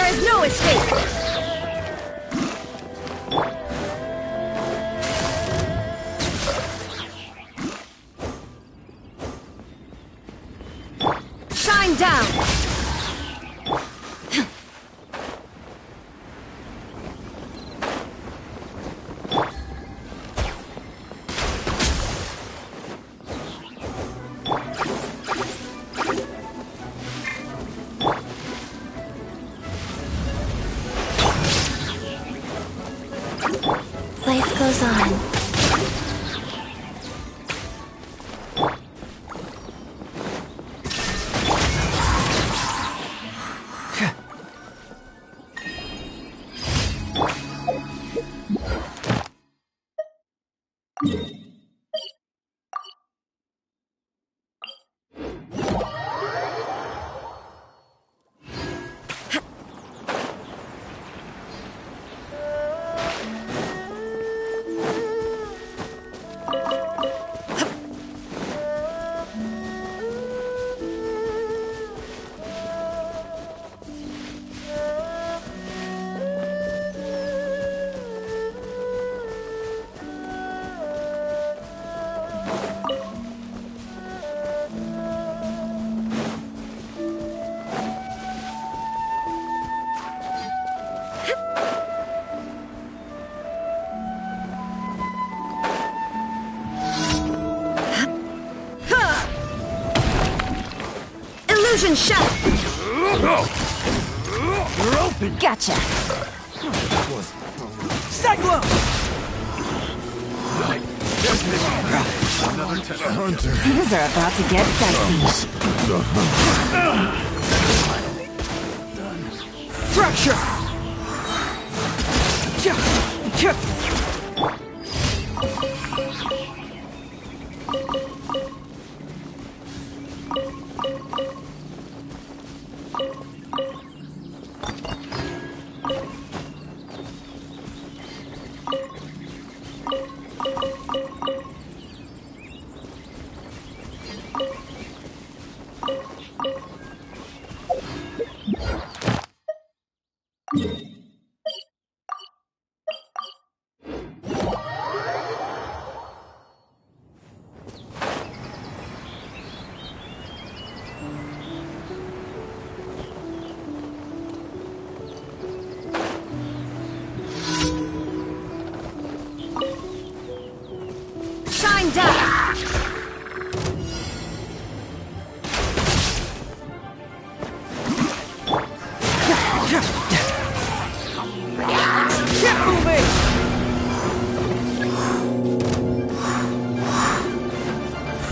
is no escape! Shine down! Life goes on. Illusion shot! You're open! Gotcha! Cyclone! Another hunter. Things are about to get dicey. Fracture! Shine down! Keep moving!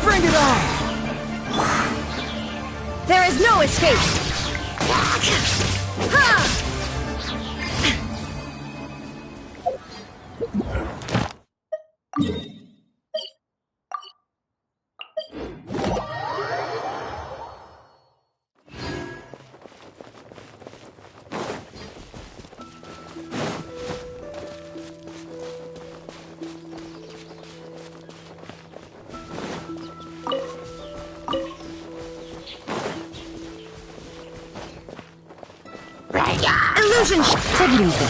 Bring it on! There is no escape! Ha! Illusion Take it easy.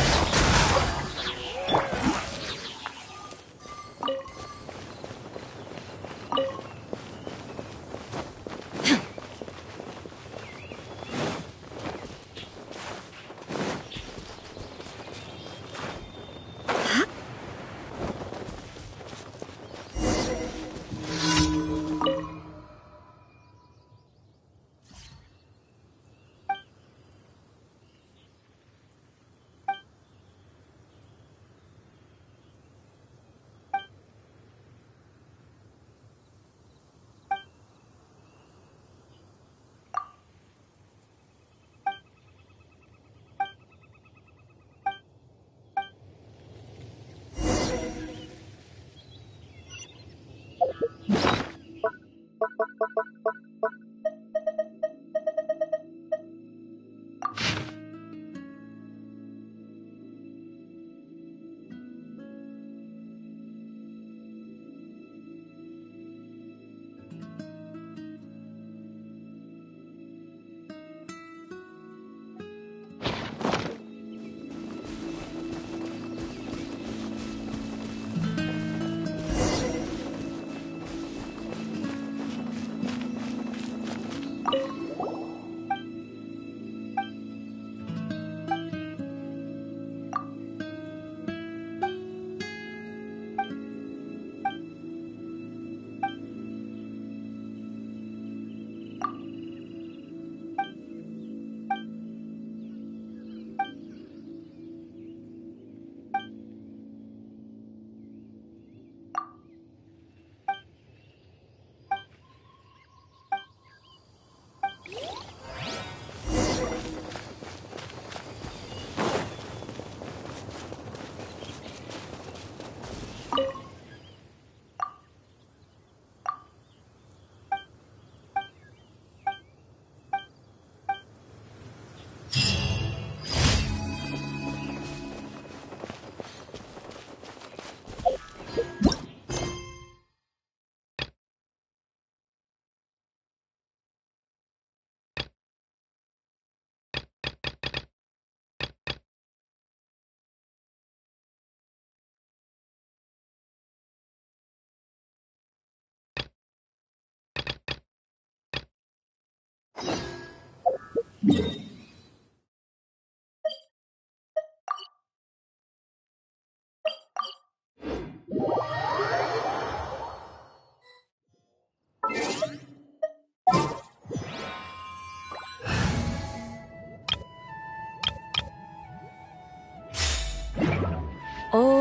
All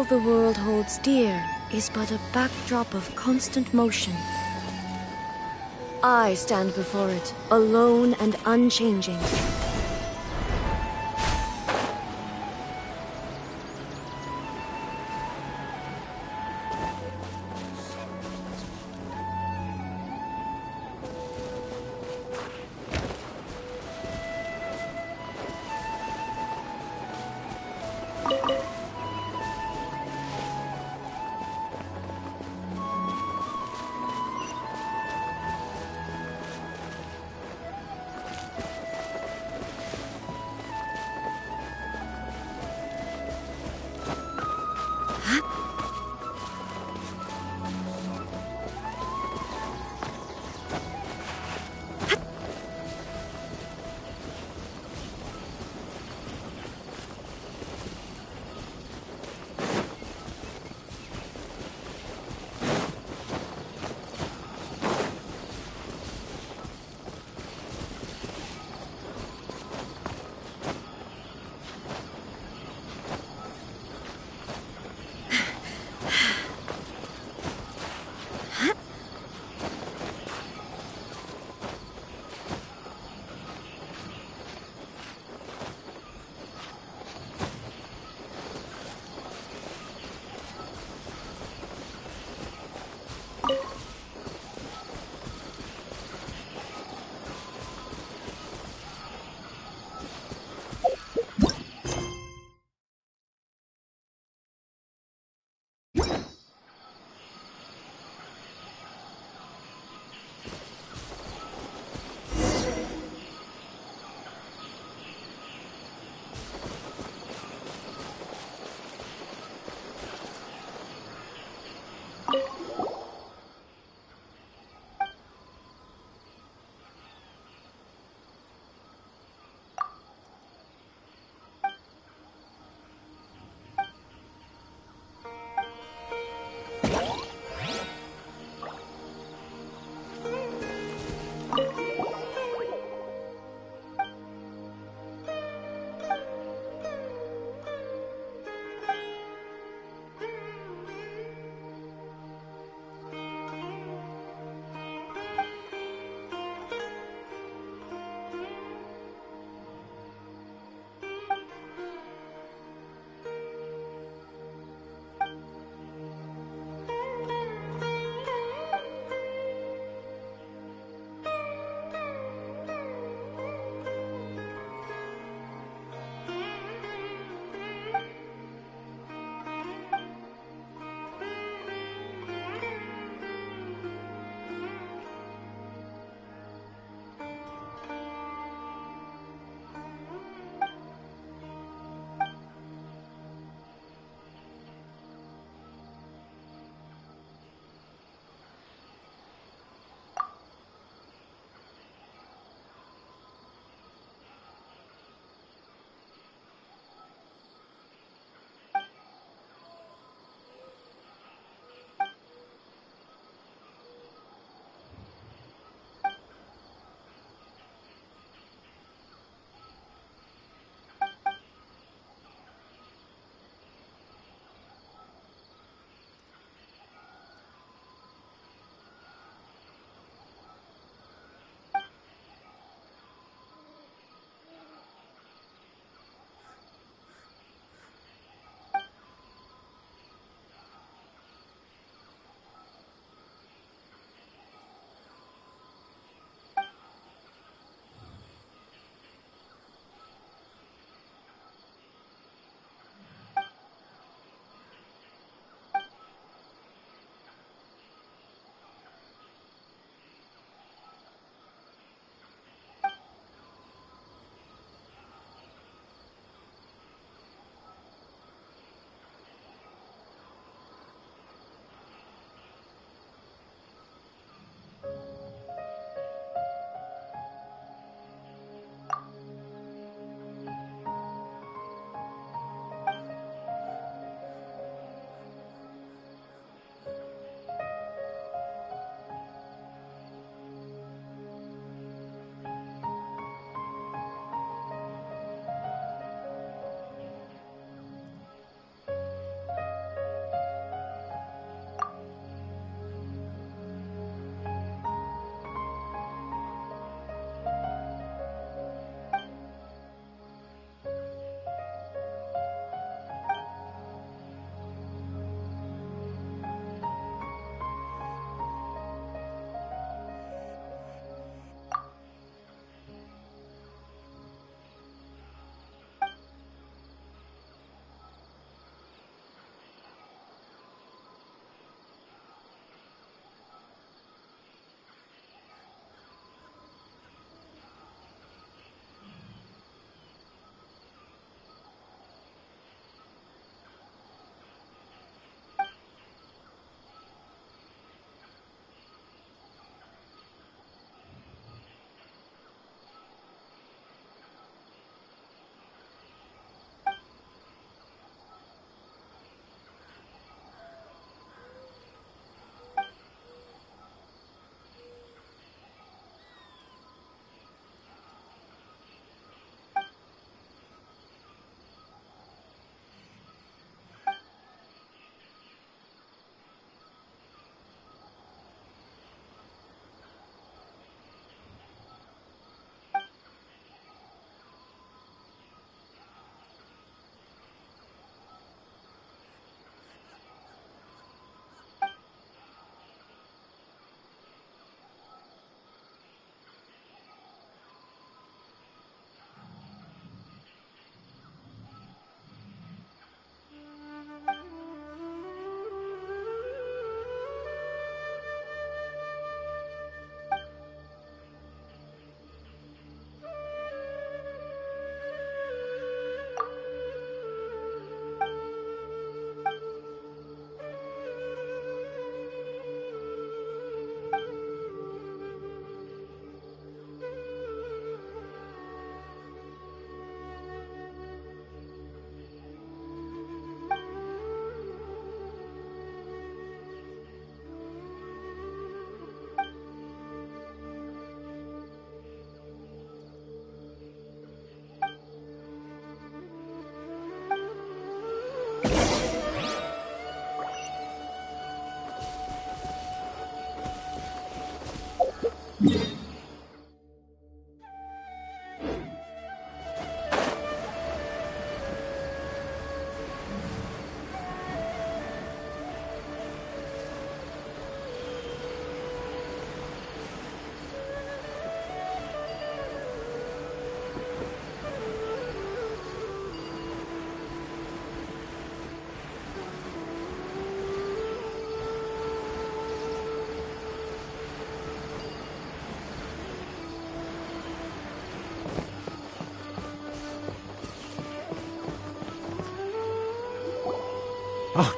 the world holds dear is but a backdrop of constant motion. I stand before it, alone and unchanging.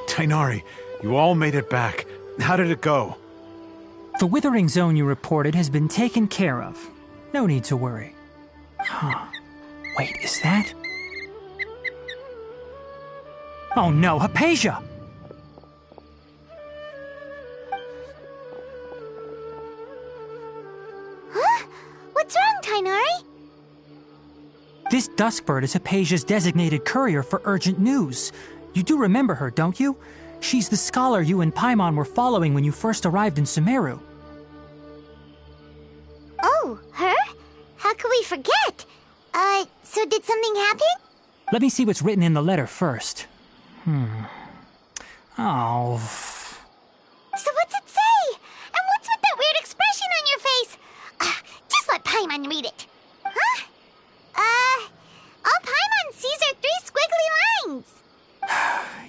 Tighnari, you all made it back. How did it go? The withering zone you reported has been taken care of. No need to worry. Huh. Wait, is that? Oh no, Hypatia! Huh? What's wrong, Tighnari? This Duskbird is Hypatia's designated courier for urgent news. You do remember her, don't you? She's the scholar you and Paimon were following when you first arrived in Sumeru. Oh, her? How could we forget? So did something happen? Let me see what's written in the letter first. Oh. So what's it say? And what's with that weird expression on your face? Just let Paimon read it. Huh? All Paimon sees are 3 squiggly lines.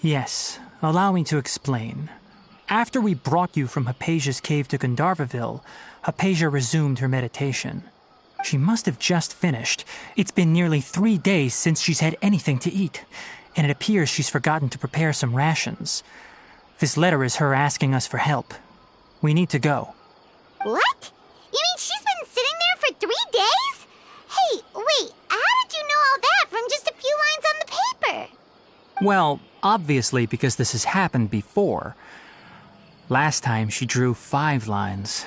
Yes, allow me to explain. After we brought you from Hypatia's cave to Gandharvaville, Hypatia resumed her meditation. She must have just finished. It's been nearly 3 days since she's had anything to eat, and it appears she's forgotten to prepare some rations. This letter is her asking us for help. We need to go. What? You mean she's been sitting there for 3 days? Hey, wait, how did you know all that from just a few lines on the paper? Well, obviously because this has happened before. Last time she drew 5 lines,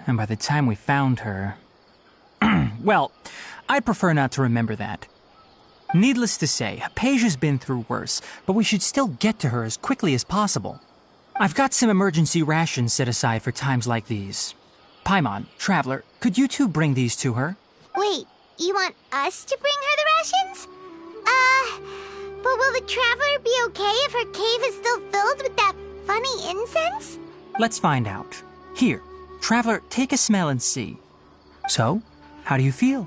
and by the time we found her... Well, I'd prefer not to remember that. Needless to say, Hypatia's been through worse, but we should still get to her as quickly as possible. I've got some emergency rations set aside for times like these. Paimon, Traveler, could you two bring these to her? Wait, you want us to bring her the rations? But will the Traveler be okay if her cave is still filled with that funny incense? Let's find out. Here, Traveler, take a smell and see. So, how do you feel?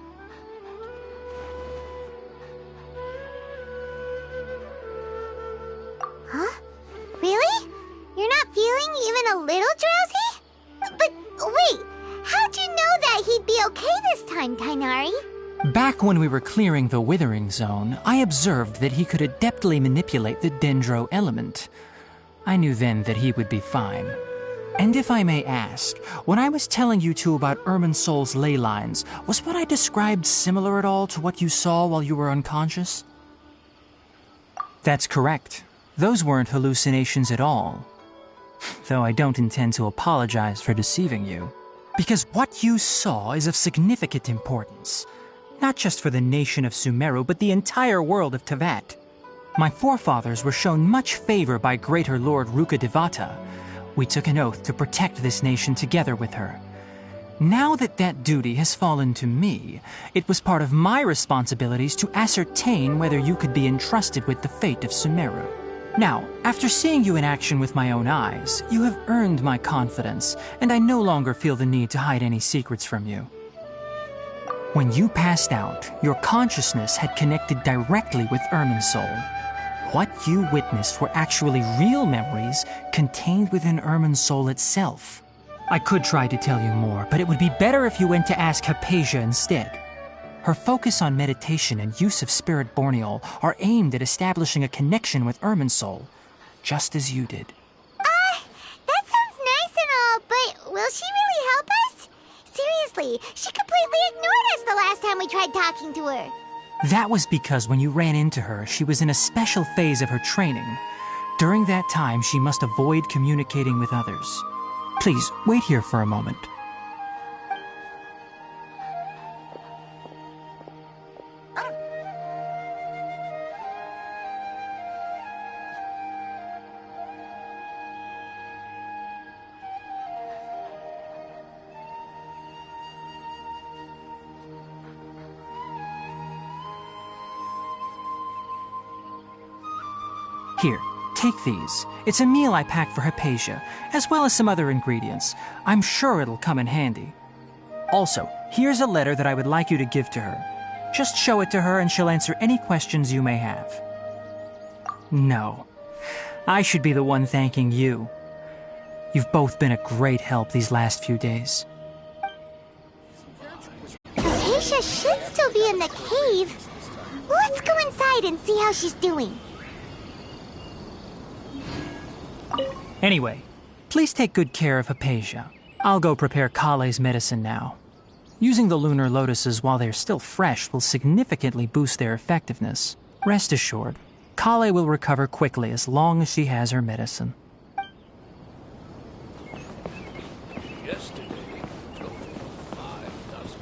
Huh? Really? You're not feeling even a little drowsy? But wait, how'd you know that he'd be okay this time, Tighnari? Back when we were clearing the Withering Zone, I observed that he could adeptly manipulate the Dendro element. I knew then that he would be fine. And if I may ask, when I was telling you two about Irminsul's ley lines, was what I described similar at all to what you saw while you were unconscious? That's correct. Those weren't hallucinations at all. Though I don't intend to apologize for deceiving you. Because what you saw is of significant importance. Not just for the nation of Sumeru, but the entire world of Teyvat. My forefathers were shown much favor by Greater Lord Rukkhadevata. We took an oath to protect this nation together with her. Now that that duty has fallen to me, it was part of my responsibilities to ascertain whether you could be entrusted with the fate of Sumeru. Now, after seeing you in action with my own eyes, you have earned my confidence, and I no longer feel the need to hide any secrets from you. When you passed out, your consciousness had connected directly with Irminsul. What you witnessed were actually real memories contained within Irminsul itself. I could try to tell you more, but it would be better if you went to ask Hypatia instead. Her focus on meditation and use of Spirit Borneol are aimed at establishing a connection with Irminsul, just as you did. That sounds nice and all, but will she really help us? Seriously, she completely ignored us the last time we tried talking to her. That was because when you ran into her, she was in a special phase of her training. During that time, she must avoid communicating with others. Please, wait here for a moment. Here, take these. It's a meal I packed for Hypatia, as well as some other ingredients. I'm sure it'll come in handy. Also, here's a letter that I would like you to give to her. Just show it to her and she'll answer any questions you may have. No. I should be the one thanking you. You've both been a great help these last few days. Hypatia should still be in the cave. Let's go inside and see how she's doing. Anyway, please take good care of Hypatia. I'll go prepare Kale's medicine now. Using the lunar lotuses while they're still fresh will significantly boost their effectiveness. Rest assured, Kale will recover quickly as long as she has her medicine. Yesterday, total 5 dozen.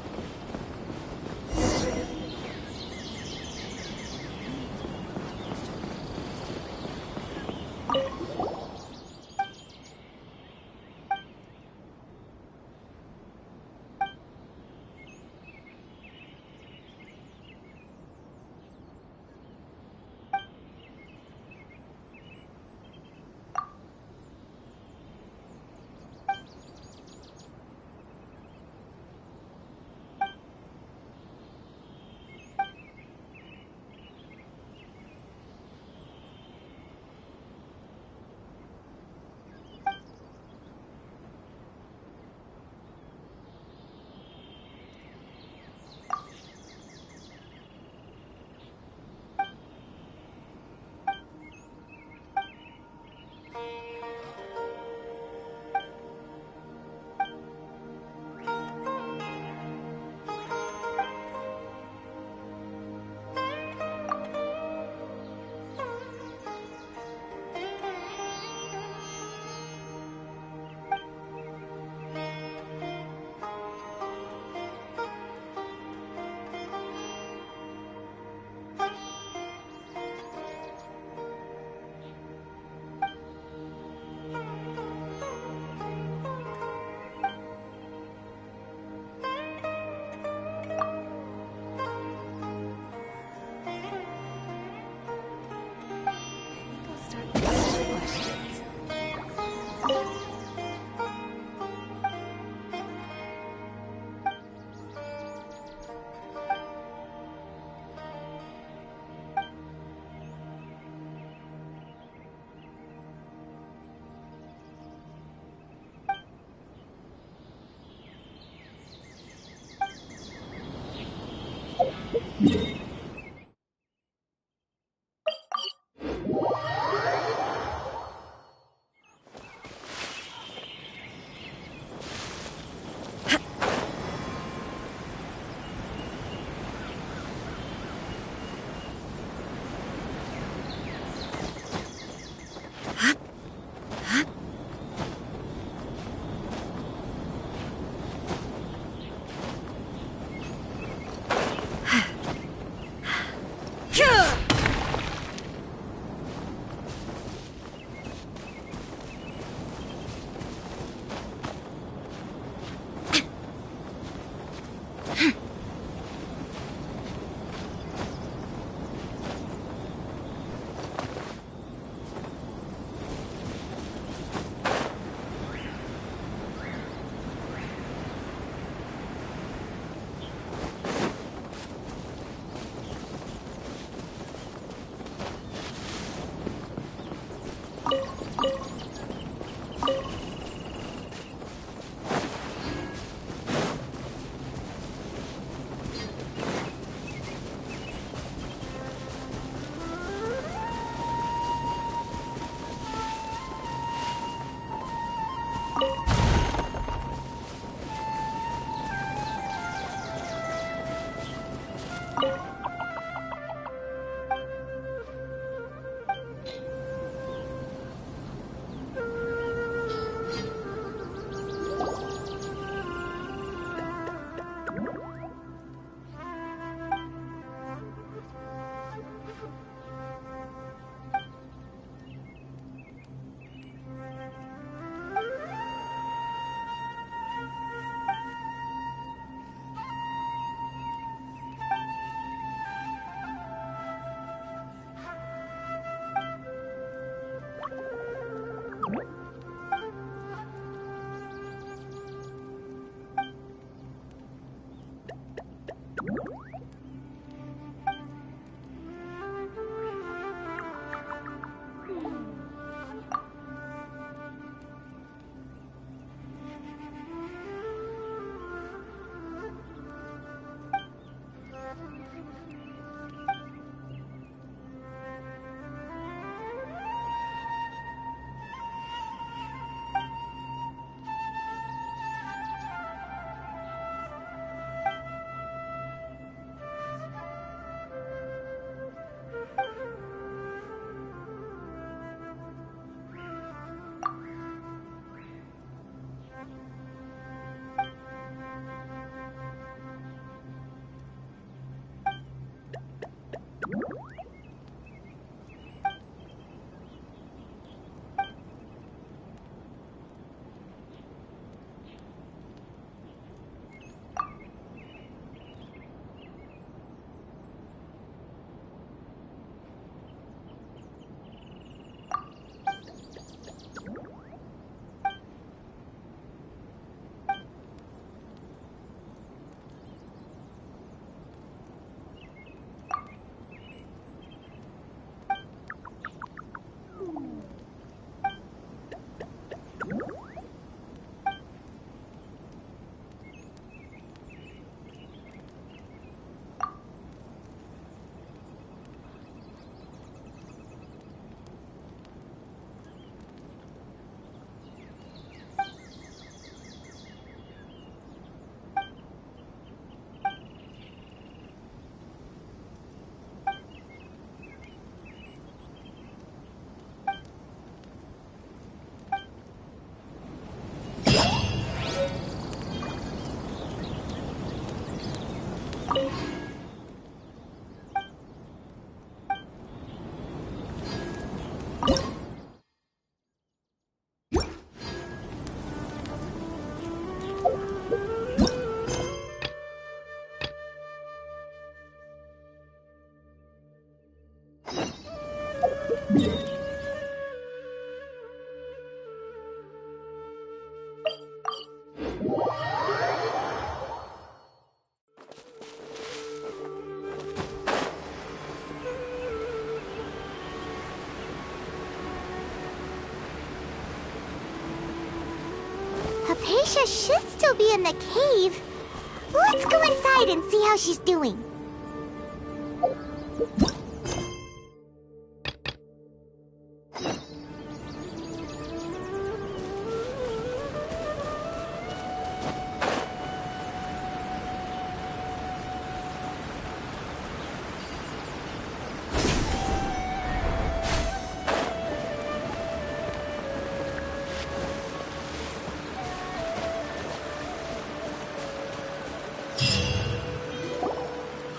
Hypatia should still be in the cave. Let's go inside and see how she's doing.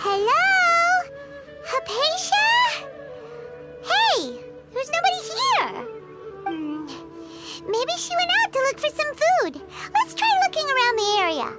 Hello? Hypatia? Hey, there's nobody here. Maybe she went out to look for some food. Let's try looking around the area.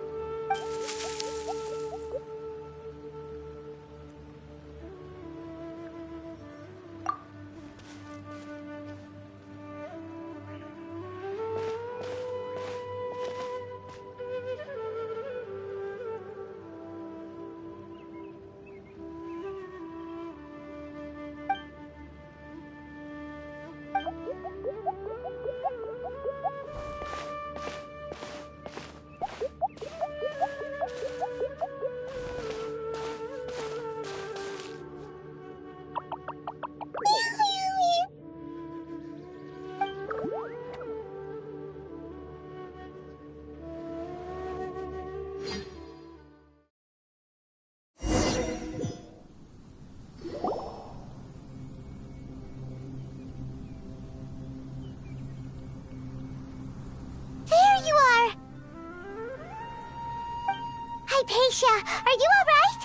There you are! Hypatia, are you alright?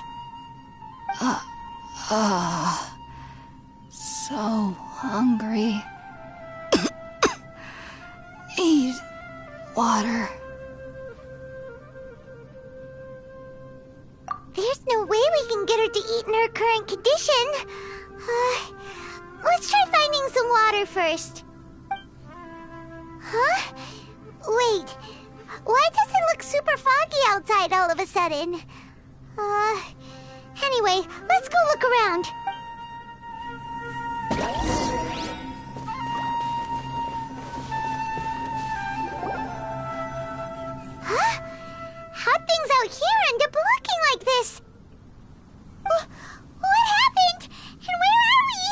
So hungry. Need water. There's no way we can get her to eat in her current condition. Let's try finding some water first. Huh? Wait, why does it look super foggy outside all of a sudden? Anyway, let's go look around. Huh? How'd things out here end up looking like this? What happened? And where are we?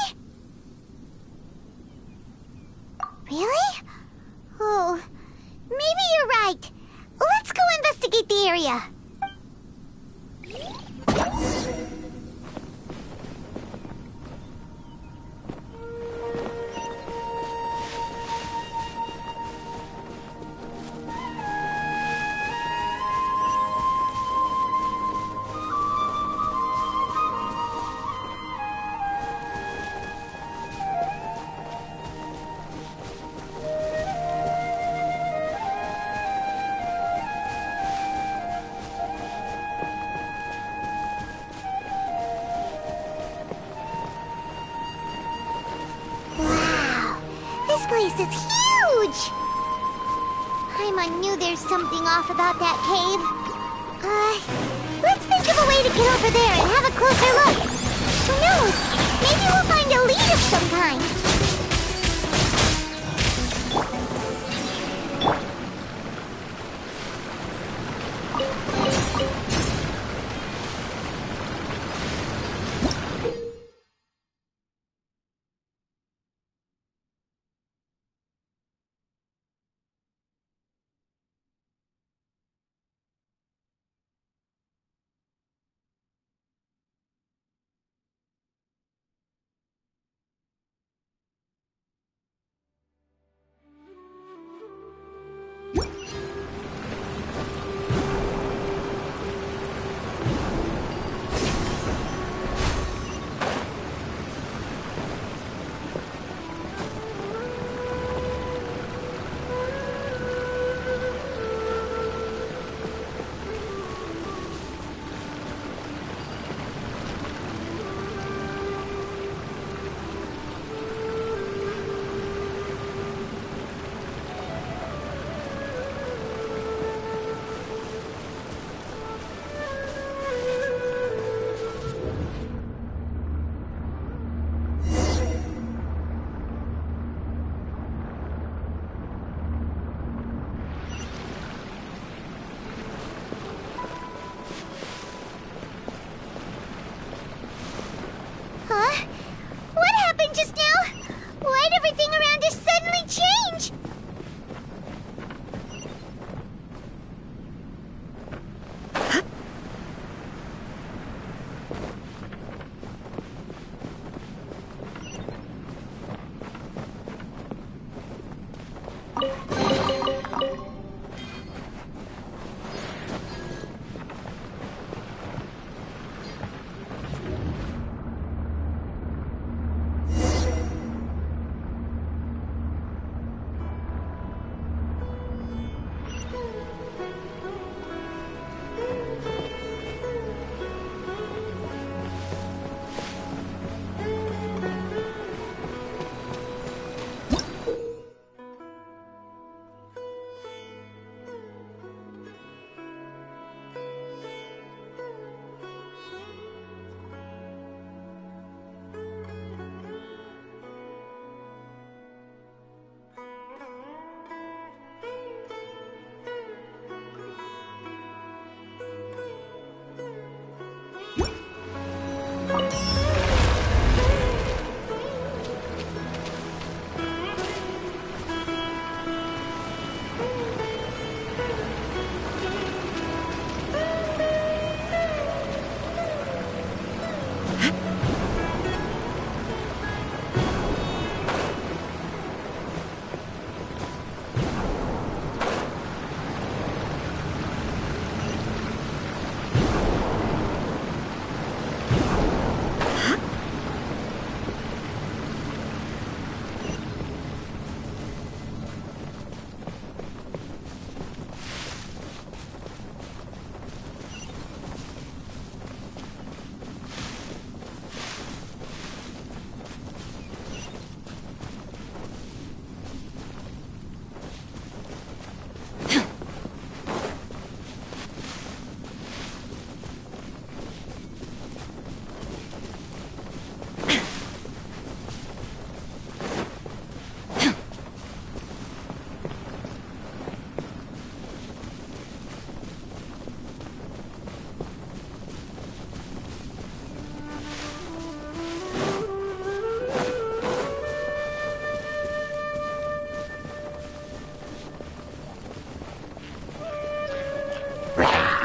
Really? Oh, maybe you're right. Let's go investigate the area. This place is huge! Paimon knew there's something off about that cave. Let's think of a way to get over there and have a closer look. Who knows? Maybe we'll find a lead of some kind.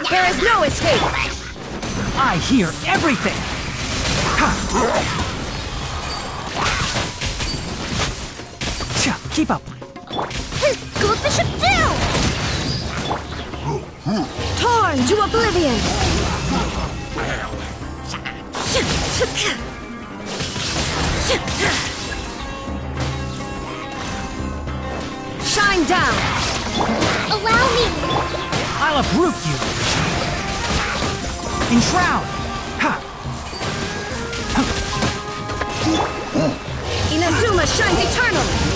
There is no escape! I hear everything! Ha! Tja, keep up! Go the ship down! Torn to oblivion! Shine down! Allow me! I'll uproot you! Enshroud! Ha! Inazuma shines eternally!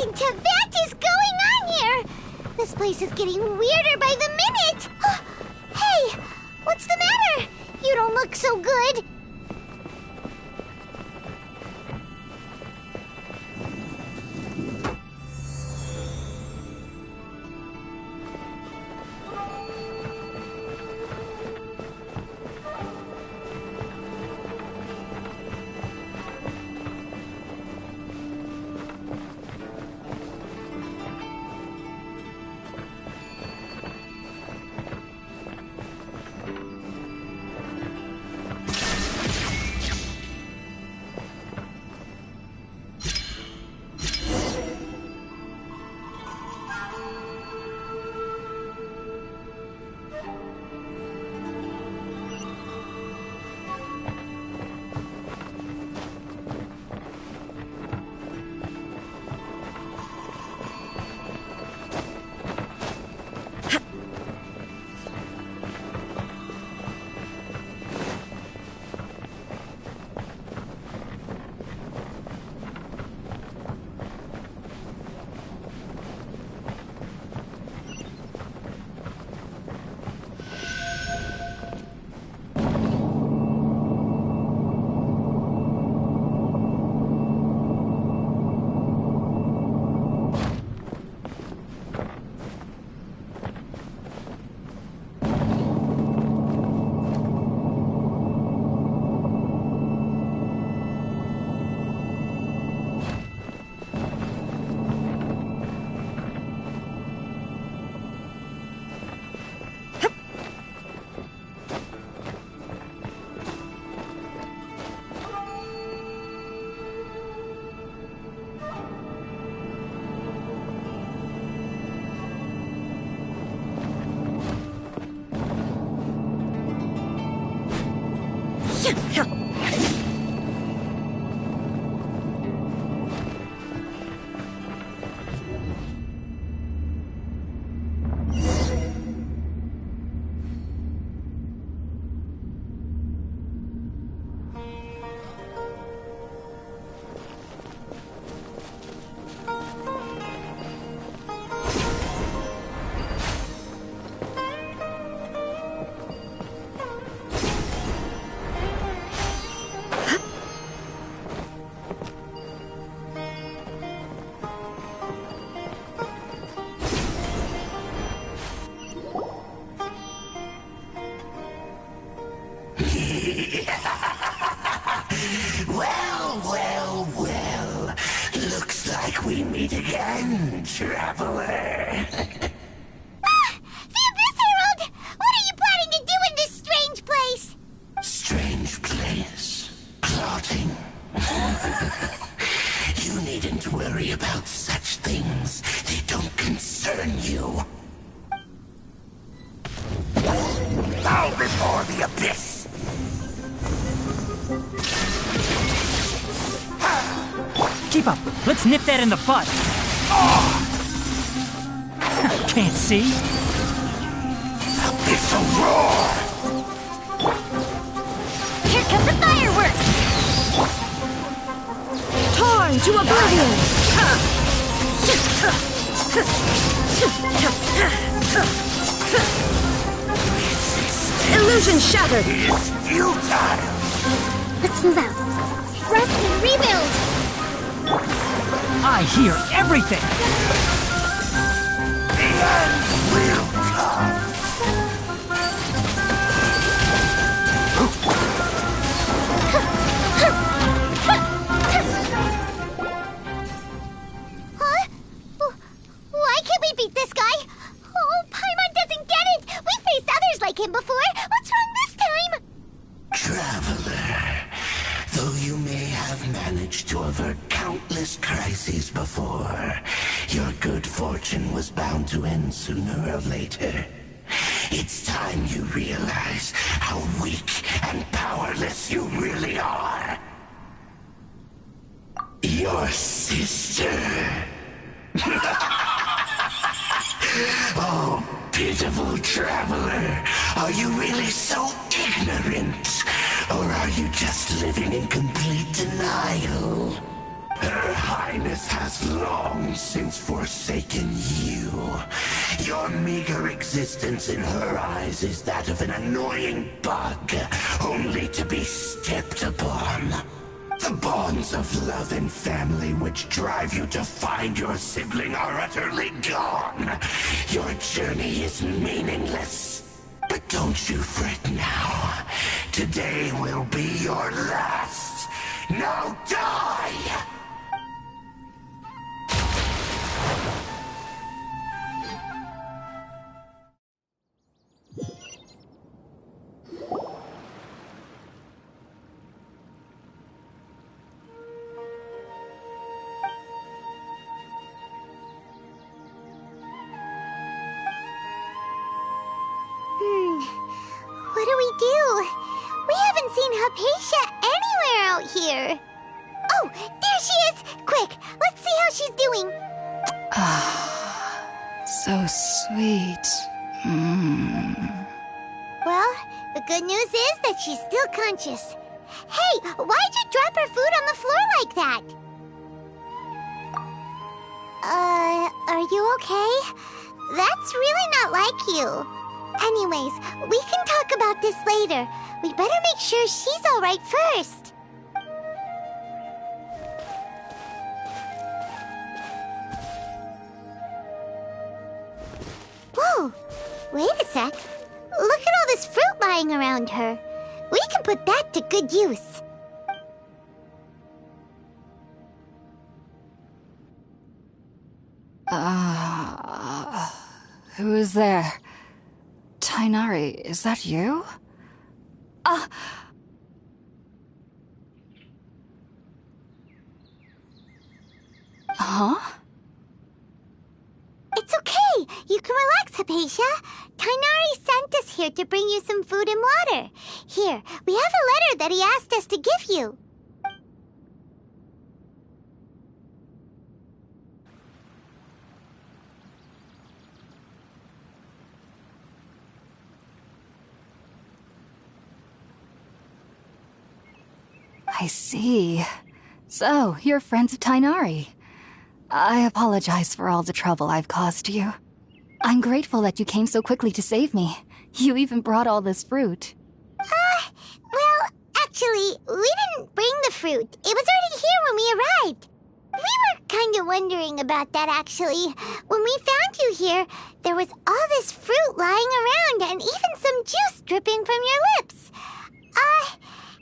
in Teyvat is going on here? This place is getting weirder by the minute. Hey, what's the matter? You don't look so good. Well. Looks like we meet again, traveler. The Abyss Herald! What are you planning to do in this strange place? Strange place. Plotting. You needn't worry about such things. They don't concern you. Bow before the Abyss! Keep up. Let's nip that in the bud. Can't see? Abyssal roar! Here come the fireworks! Torn to oblivion! Illusion shattered! It's futile! Let's move out. Rest and rebuild! I hear everything! The end will come! Huh? Why can't we beat this guy? Oh, Paimon doesn't get it! We faced others like him before! What's wrong this time? Traveler, though you may have managed to avert countless crises before, your good fortune was bound to end sooner or later. It's time you realize how weak and powerless you really are. Your sister. Oh, pitiful traveler. Are you really so ignorant? Or are you just living in complete denial? Her Highness has long since forsaken you. Your meager existence in her eyes is that of an annoying bug, only to be stepped upon. The bonds of love and family which drive you to find your sibling are utterly gone. Your journey is meaningless. But don't you fret now. Today will be your last. Now die! What do we do? We haven't seen Hypatia anywhere out here. Oh, there she is! Quick, let's see how she's doing. So sweet. Well, the good news is that she's still conscious. Hey, why'd you drop her food on the floor like that? Are you okay? That's really not like you. Anyways, we can talk about this later. We better make sure she's alright first. Whoa, wait a sec. Look at all this fruit lying around her. We can put that to good use. Who is there? Tighnari, is that you? Huh? It's okay. You can relax, Hypatia. Tighnari sent us here to bring you some food and water. Here, we have a letter that he asked us to give you. I see. So, you're friends of Tighnari. I apologize for all the trouble I've caused you. I'm grateful that you came so quickly to save me. You even brought all this fruit. Well, actually, we didn't bring the fruit. It was already here when we arrived. We were kind of wondering about that, actually. When we found you here, there was all this fruit lying around and even some juice dripping from your lips.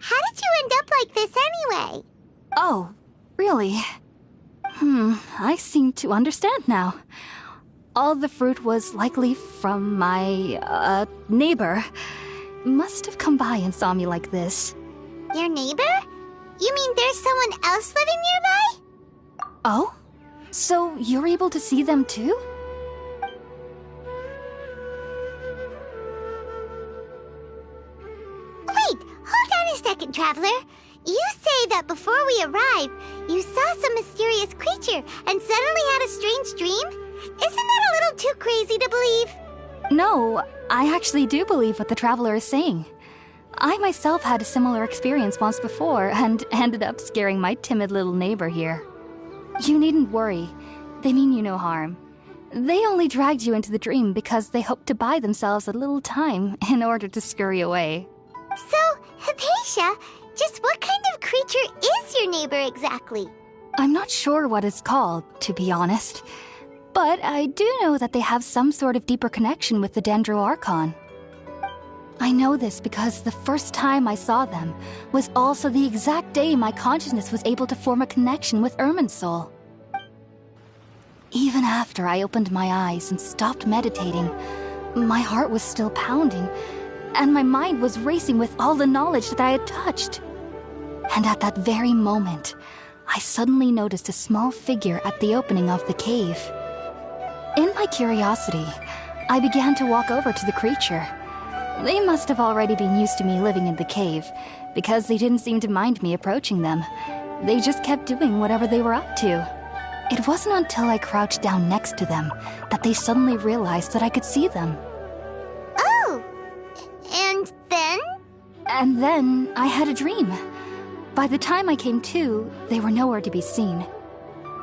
How did you end up like this anyway? Oh, really? I seem to understand now. All the fruit was likely from my, neighbor. Must have come by and saw me like this. Your neighbor? You mean there's someone else living nearby? Oh? So you're able to see them too? Wait, hold on a second, Traveler. You say that before we arrived, you saw some mysterious creature and suddenly had a strange dream? Isn't that a little too crazy to believe? No, I actually do believe what the Traveler is saying. I myself had a similar experience once before and ended up scaring my timid little neighbor here. You needn't worry. They mean you no harm. They only dragged you into the dream because they hoped to buy themselves a little time in order to scurry away. So, Hypatia, just what kind of creature is your neighbor exactly? I'm not sure what it's called, to be honest. But I do know that they have some sort of deeper connection with the Dendro Archon. I know this because the first time I saw them was also the exact day my consciousness was able to form a connection with Irminsul. Even after I opened my eyes and stopped meditating, my heart was still pounding, and my mind was racing with all the knowledge that I had touched. And at that very moment, I suddenly noticed a small figure at the opening of the cave. In my curiosity, I began to walk over to the creature. They must have already been used to me living in the cave, because they didn't seem to mind me approaching them. They just kept doing whatever they were up to. It wasn't until I crouched down next to them that they suddenly realized that I could see them. Oh! And then? And then I had a dream. By the time I came to, they were nowhere to be seen.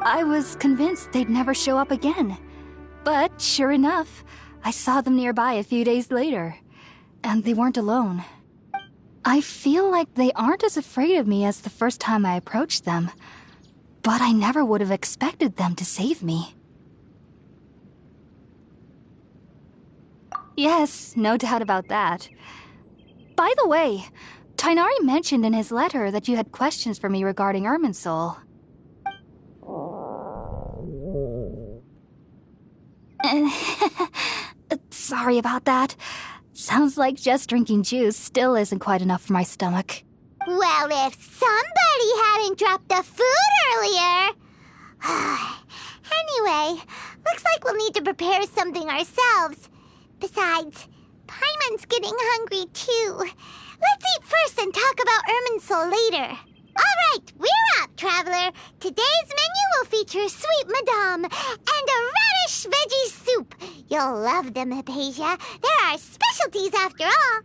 I was convinced they'd never show up again. But sure enough, I saw them nearby a few days later. And they weren't alone. I feel like they aren't as afraid of me as the first time I approached them. But I never would have expected them to save me. Yes, no doubt about that. By the way, Tighnari mentioned in his letter that you had questions for me regarding Irminsul. Sorry about that. Sounds like just drinking juice still isn't quite enough for my stomach. Well, if somebody hadn't dropped the food earlier... Anyway, looks like we'll need to prepare something ourselves. Besides, Paimon's getting hungry too. Let's eat first and talk about Irminsul later. All right, we're up, Traveler. Today's menu will feature Sweet Madame and a radish veggie soup. You'll love them, Hypatia. They're our specialties after all.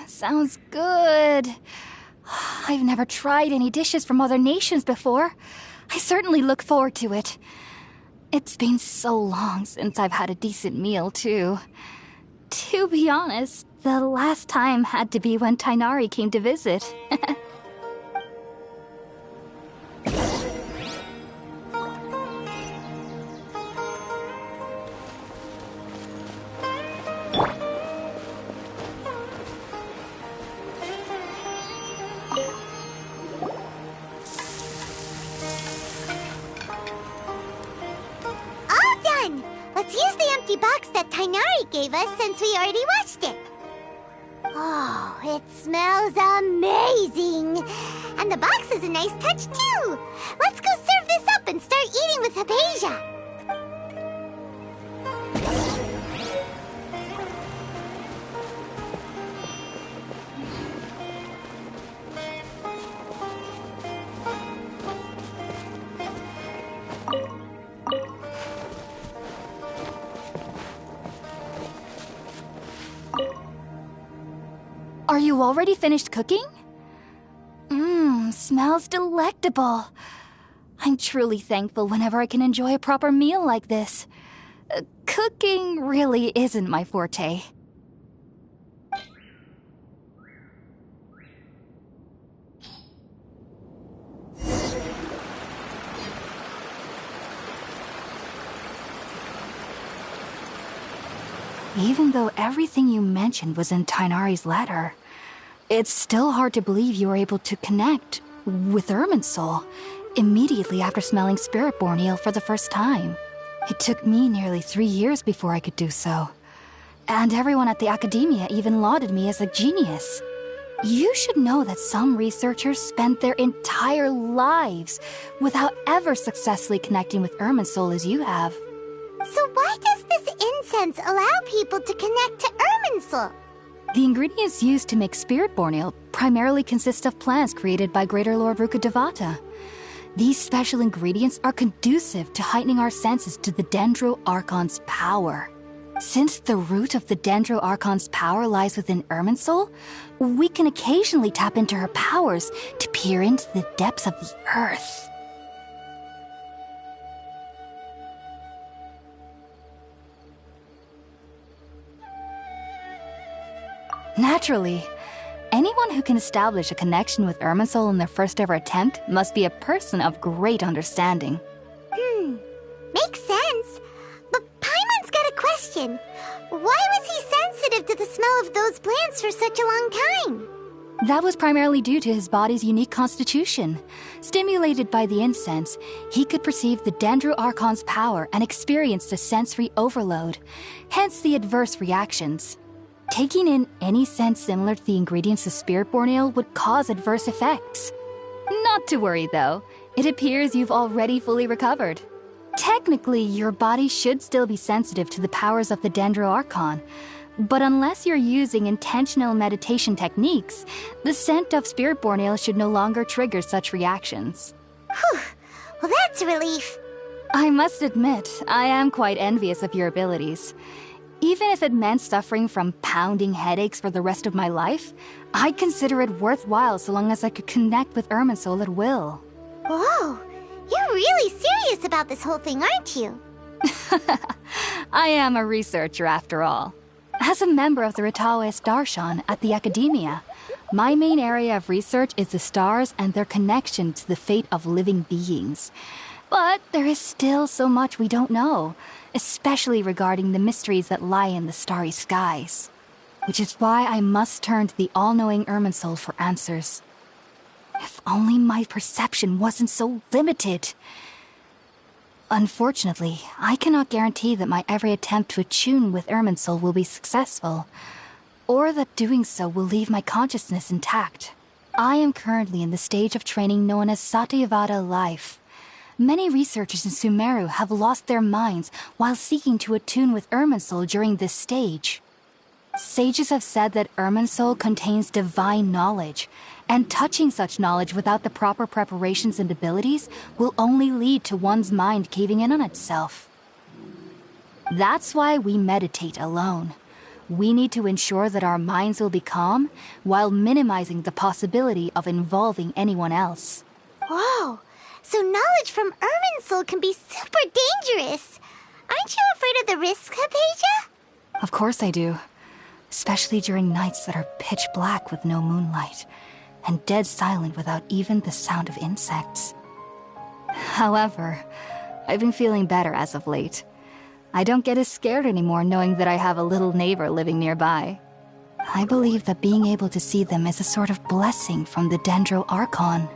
Sounds good. I've never tried any dishes from other nations before. I certainly look forward to it. It's been so long since I've had a decent meal, too. To be honest, the last time had to be when Tighnari came to visit. Let's use the empty box that Tighnari gave us since we already washed it. Oh, it smells amazing. And the box is a nice touch, too. Let's go serve this up and start eating with Hypatia. Are you already finished cooking? Smells delectable. I'm truly thankful whenever I can enjoy a proper meal like this. Cooking really isn't my forte. Even though everything you mentioned was in Tighnari's letter, it's still hard to believe you were able to connect with Irminsul immediately after smelling Spiritborn Ale for the first time. It took me nearly 3 years before I could do so. And everyone at the Academia even lauded me as a genius. You should know that some researchers spent their entire lives without ever successfully connecting with Irminsul as you have. So why does this incense allow people to connect to Irminsul? The ingredients used to make Spiritborn Ale primarily consist of plants created by Greater Lord Rukkhadevata. These special ingredients are conducive to heightening our senses to the Dendro Archon's power. Since the root of the Dendro Archon's power lies within Irminsul, we can occasionally tap into her powers to peer into the depths of the earth. Naturally, anyone who can establish a connection with Irminsul in their first ever attempt must be a person of great understanding. Makes sense. But Paimon's got a question. Why was he sensitive to the smell of those plants for such a long time? That was primarily due to his body's unique constitution. Stimulated by the incense, he could perceive the Dendro Archon's power and experienced a sensory overload, hence the adverse reactions. Taking in any scent similar to the ingredients of Spiritborn Ale would cause adverse effects. Not to worry, though. It appears you've already fully recovered. Technically, your body should still be sensitive to the powers of the Dendro Archon, but unless you're using intentional meditation techniques, the scent of Spiritborn Ale should no longer trigger such reactions. Whew. Well, that's a relief. I must admit, I am quite envious of your abilities. Even if it meant suffering from pounding headaches for the rest of my life, I'd consider it worthwhile so long as I could connect with Irminsul at will. Whoa, you're really serious about this whole thing, aren't you? I am a researcher after all. As a member of the Ritaoist Darshan at the Academia, my main area of research is the stars and their connection to the fate of living beings. But there is still so much we don't know, especially regarding the mysteries that lie in the starry skies. Which is why I must turn to the all-knowing Irminsul for answers. If only my perception wasn't so limited. Unfortunately, I cannot guarantee that my every attempt to attune with Irminsul will be successful, or that doing so will leave my consciousness intact. I am currently in the stage of training known as Satyavada life. Many researchers in Sumeru have lost their minds while seeking to attune with Irminsul during this stage. Sages have said that Irminsul contains divine knowledge, and touching such knowledge without the proper preparations and abilities will only lead to one's mind caving in on itself. That's why we meditate alone. We need to ensure that our minds will be calm while minimizing the possibility of involving anyone else. Whoa, so knowledge from Irminsul can be super dangerous. Aren't you afraid of the risks, Hypatia? Of course I do. Especially during nights that are pitch black with no moonlight, and dead silent without even the sound of insects. However, I've been feeling better as of late. I don't get as scared anymore knowing that I have a little neighbor living nearby. I believe that being able to see them is a sort of blessing from the Dendro Archon.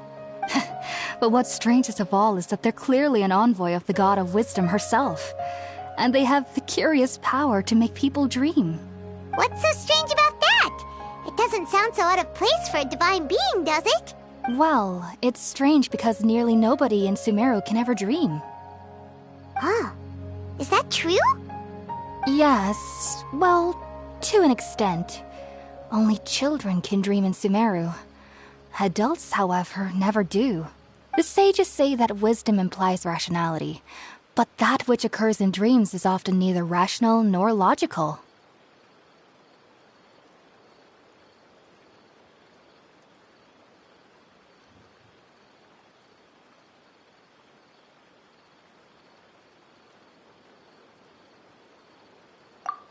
But what's strangest of all is that they're clearly an envoy of the God of Wisdom herself, and they have the curious power to make people dream. What's so strange about that? It doesn't sound so out of place for a divine being, does it? Well, it's strange because nearly nobody in Sumeru can ever dream. Huh. Is that true? Yes, well, to an extent. Only children can dream in Sumeru. Adults, however, never do. The sages say that wisdom implies rationality, but that which occurs in dreams is often neither rational nor logical.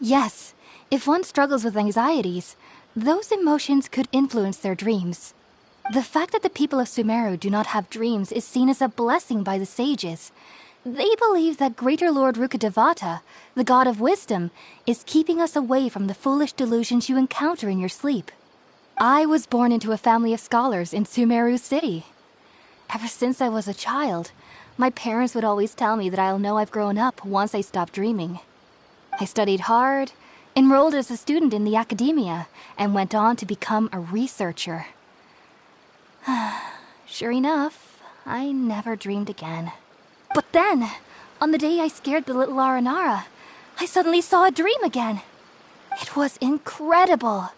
Yes, if one struggles with anxieties, those emotions could influence their dreams. The fact that the people of Sumeru do not have dreams is seen as a blessing by the sages. They believe that Greater Lord Rukkhadevata, the God of Wisdom, is keeping us away from the foolish delusions you encounter in your sleep. I was born into a family of scholars in Sumeru City. Ever since I was a child, my parents would always tell me that I'll know I've grown up once I stop dreaming. I studied hard, enrolled as a student in the Academia, and went on to become a researcher. Sure enough, I never dreamed again. But then, on the day I scared the little Aranara, I suddenly saw a dream again. It was incredible.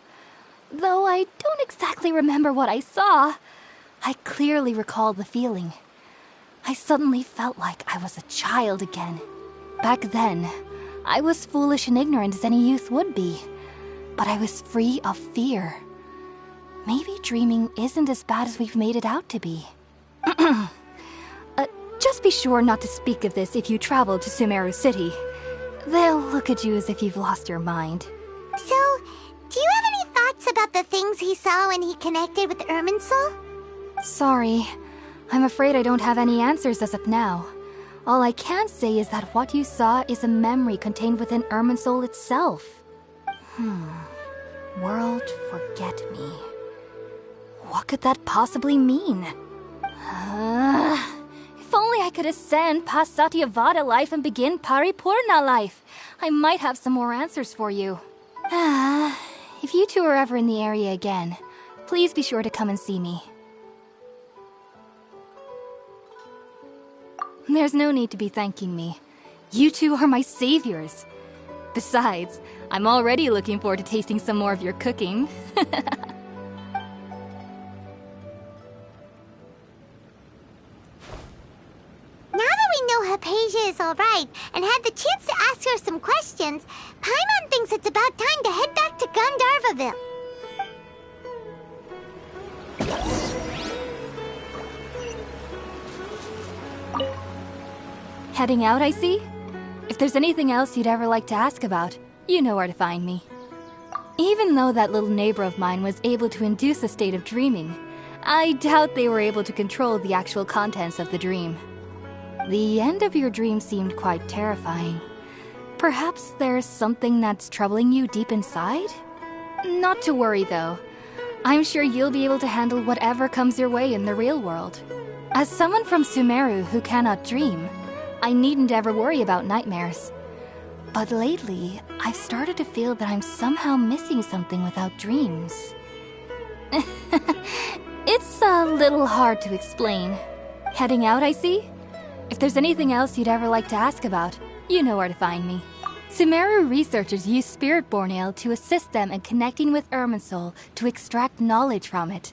Though I don't exactly remember what I saw, I clearly recall the feeling. I suddenly felt like I was a child again. Back then, I was foolish and ignorant as any youth would be, but I was free of fear. Maybe dreaming isn't as bad as we've made it out to be. Just be sure not to speak of this if you travel to Sumeru City. They'll look at you as if you've lost your mind. So, do you have any thoughts about the things he saw when he connected with Irminsul? Sorry. I'm afraid I don't have any answers as of now. All I can say is that what you saw is a memory contained within Irminsul itself. World forget me. What could that possibly mean? If only I could ascend past Satyavada life and begin Paripurna life, I might have some more answers for you. If you two are ever in the area again, please be sure to come and see me. There's no need to be thanking me. You two are my saviors. Besides, I'm already looking forward to tasting some more of your cooking. Now that we know Hypatia is all ride and had the chance to ask her some questions, Paimon thinks it's about time to head back to Gandharvaville. Heading out, I see? If there's anything else you'd ever like to ask about, you know where to find me. Even though that little neighbor of mine was able to induce a state of dreaming, I doubt they were able to control the actual contents of the dream. The end of your dream seemed quite terrifying. Perhaps there's something that's troubling you deep inside? Not to worry, though. I'm sure you'll be able to handle whatever comes your way in the real world. As someone from Sumeru who cannot dream, I needn't ever worry about nightmares. But lately, I've started to feel that I'm somehow missing something without dreams. It's a little hard to explain. Heading out, I see? If there's anything else you'd ever like to ask about, you know where to find me. Sumeru researchers use Spiritborn Ale to assist them in connecting with Irminsul to extract knowledge from it.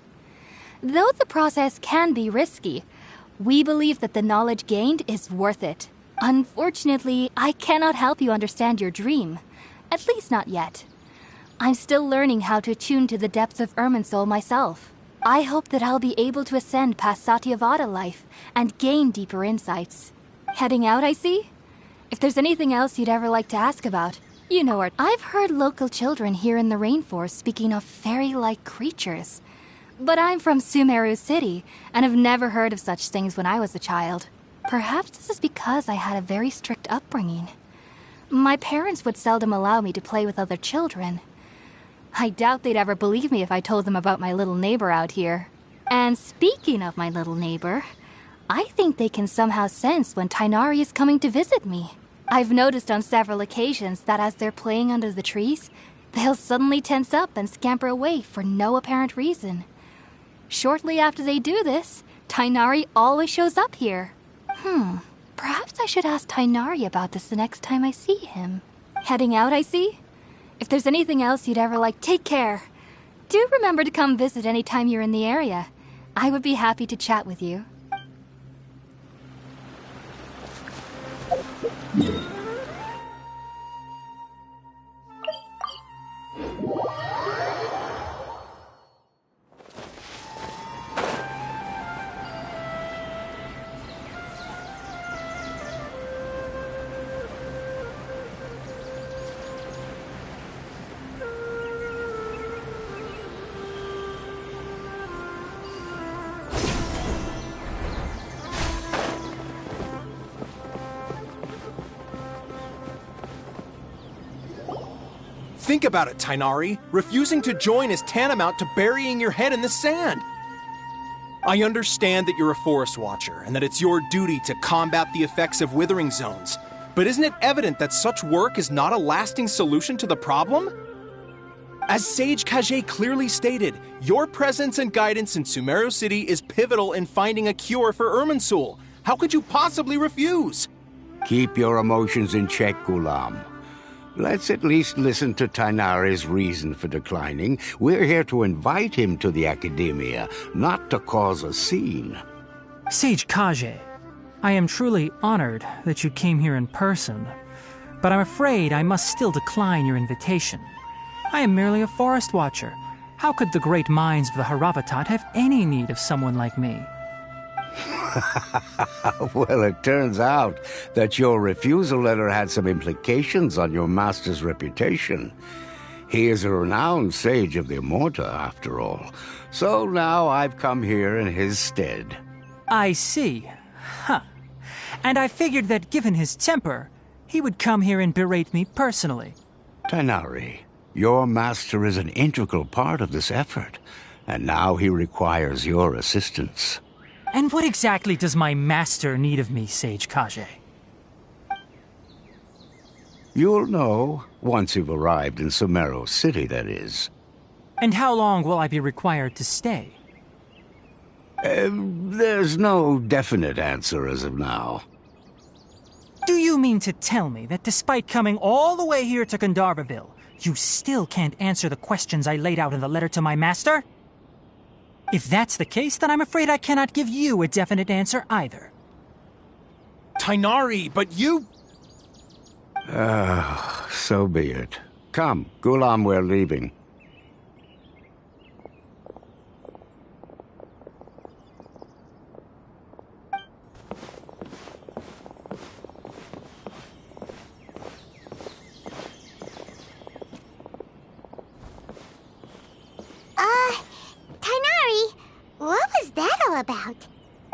Though the process can be risky, we believe that the knowledge gained is worth it. Unfortunately, I cannot help you understand your dream. At least not yet. I'm still learning how to attune to the depths of Irminsul myself. I hope that I'll be able to ascend past Satyavada life and gain deeper insights. Heading out, I see? If there's anything else you'd ever like to ask about, you know where. I've heard local children here in the rainforest speaking of fairy-like creatures. But I'm from Sumeru City, and have never heard of such things when I was a child. Perhaps this is because I had a very strict upbringing. My parents would seldom allow me to play with other children. I doubt they'd ever believe me if I told them about my little neighbor out here. And speaking of my little neighbor, I think they can somehow sense when Tighnari is coming to visit me. I've noticed on several occasions that as they're playing under the trees, they'll suddenly tense up and scamper away for no apparent reason. Shortly after they do this, Tighnari always shows up here. Perhaps I should ask Tighnari about this the next time I see him. Heading out, I see? If there's anything else you'd ever like, take care. Do remember to come visit anytime you're in the area. I would be happy to chat with you. Think about it, Tighnari. Refusing to join is tantamount to burying your head in the sand. I understand that you're a forest watcher and that it's your duty to combat the effects of withering zones. But isn't it evident that such work is not a lasting solution to the problem? As Sage Kage clearly stated, your presence and guidance in Sumeru City is pivotal in finding a cure for Irminsul. How could you possibly refuse? Keep your emotions in check, Ghulam. Let's at least listen to Tighnari's reason for declining. We're here to invite him to the Academia, not to cause a scene. Sage Kage, I am truly honored that you came here in person, but I'm afraid I must still decline your invitation. I am merely a forest watcher. How could the great minds of the Haravatat have any need of someone like me? Well, it turns out that your refusal letter had some implications on your master's reputation. He is a renowned sage of the Immorta, after all. So now I've come here in his stead. I see. And I figured that given his temper, he would come here and berate me personally. Tighnari, your master is an integral part of this effort, and now he requires your assistance. And what exactly does my master need of me, Sage Kage? You'll know, once you've arrived in Sumeru City, that is. And how long will I be required to stay? There's no definite answer as of now. Do you mean to tell me that despite coming all the way here to Gandharvaville, you still can't answer the questions I laid out in the letter to my master? If that's the case, then I'm afraid I cannot give you a definite answer either. Tighnari, but you... So be it. Come, Gulam, we're leaving. Tighnari, what was that all about?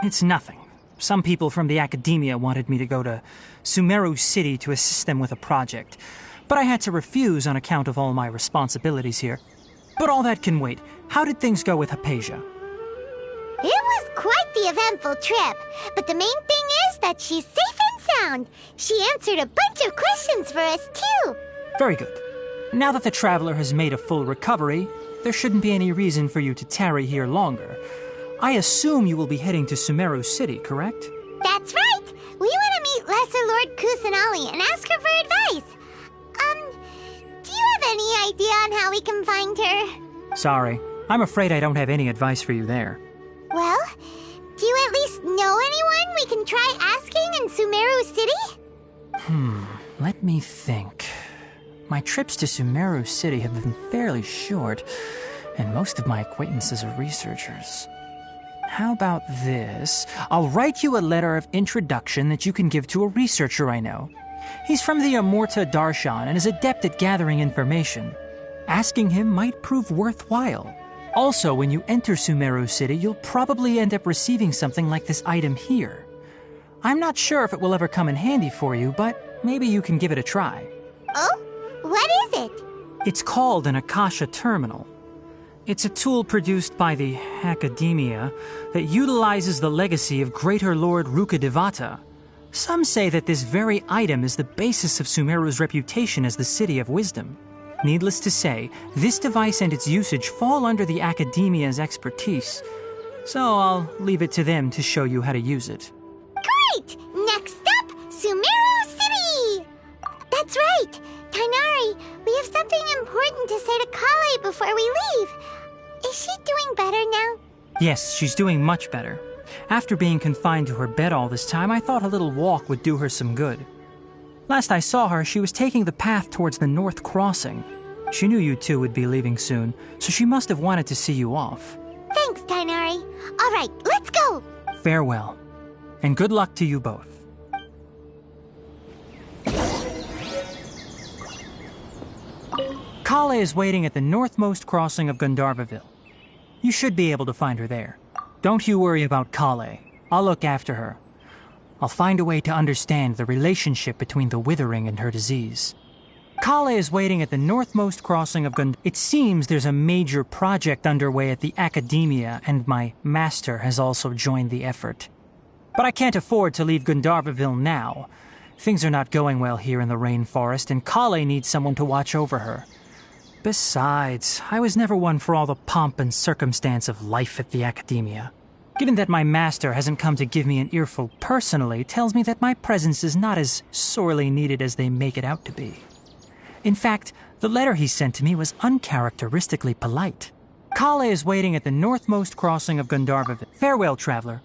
It's nothing. Some people from the academia wanted me to go to Sumeru City to assist them with a project, but I had to refuse on account of all my responsibilities here. But all that can wait. How did things go with Hypatia? It was quite the eventful trip, but the main thing is that she's safe and sound. She answered a bunch of questions for us, too. Very good. Now that the traveler has made a full recovery, there shouldn't be any reason for you to tarry here longer. I assume you will be heading to Sumeru City, correct? That's right. We want to meet Lesser Lord Kusanali and ask her for advice. Do you have any idea on how we can find her? Sorry. I'm afraid I don't have any advice for you there. Well, do you at least know anyone we can try asking in Sumeru City? Let me think. My trips to Sumeru City have been fairly short, and most of my acquaintances are researchers. How about this? I'll write you a letter of introduction that you can give to a researcher I know. He's from the Amurta Darshan and is adept at gathering information. Asking him might prove worthwhile. Also, when you enter Sumeru City, you'll probably end up receiving something like this item here. I'm not sure if it will ever come in handy for you, but maybe you can give it a try. Oh? What is it? It's called an Akasha Terminal. It's a tool produced by the Academia that utilizes the legacy of Greater Lord Rukkhadevata. Some say that this very item is the basis of Sumeru's reputation as the City of Wisdom. Needless to say, this device and its usage fall under the Academia's expertise, so I'll leave it to them to show you how to use it. Great! Next up, Sumeru City! That's right! Tighnari, we have something important to say to Kale before we leave. Is she doing better now? Yes, she's doing much better. After being confined to her bed all this time, I thought a little walk would do her some good. Last I saw her, she was taking the path towards the North Crossing. She knew you two would be leaving soon, so she must have wanted to see you off. Thanks, Tighnari. All right, let's go! Farewell, and good luck to you both. Kale is waiting at the northmost crossing of Gandharvaville. You should be able to find her there. Don't you worry about Kale. I'll look after her. I'll find a way to understand the relationship between the Withering and her disease. Kale is waiting at the northmost crossing of Gandharvaville. It seems there's a major project underway at the Academia, and my master has also joined the effort. But I can't afford to leave Gandharvaville now. Things are not going well here in the rainforest, and Kale needs someone to watch over her. Besides, I was never one for all the pomp and circumstance of life at the Academia. Given that my master hasn't come to give me an earful personally, tells me that my presence is not as sorely needed as they make it out to be. In fact, the letter he sent to me was uncharacteristically polite. Kale is waiting at the northmost crossing of Gandharvaville. Farewell, traveler.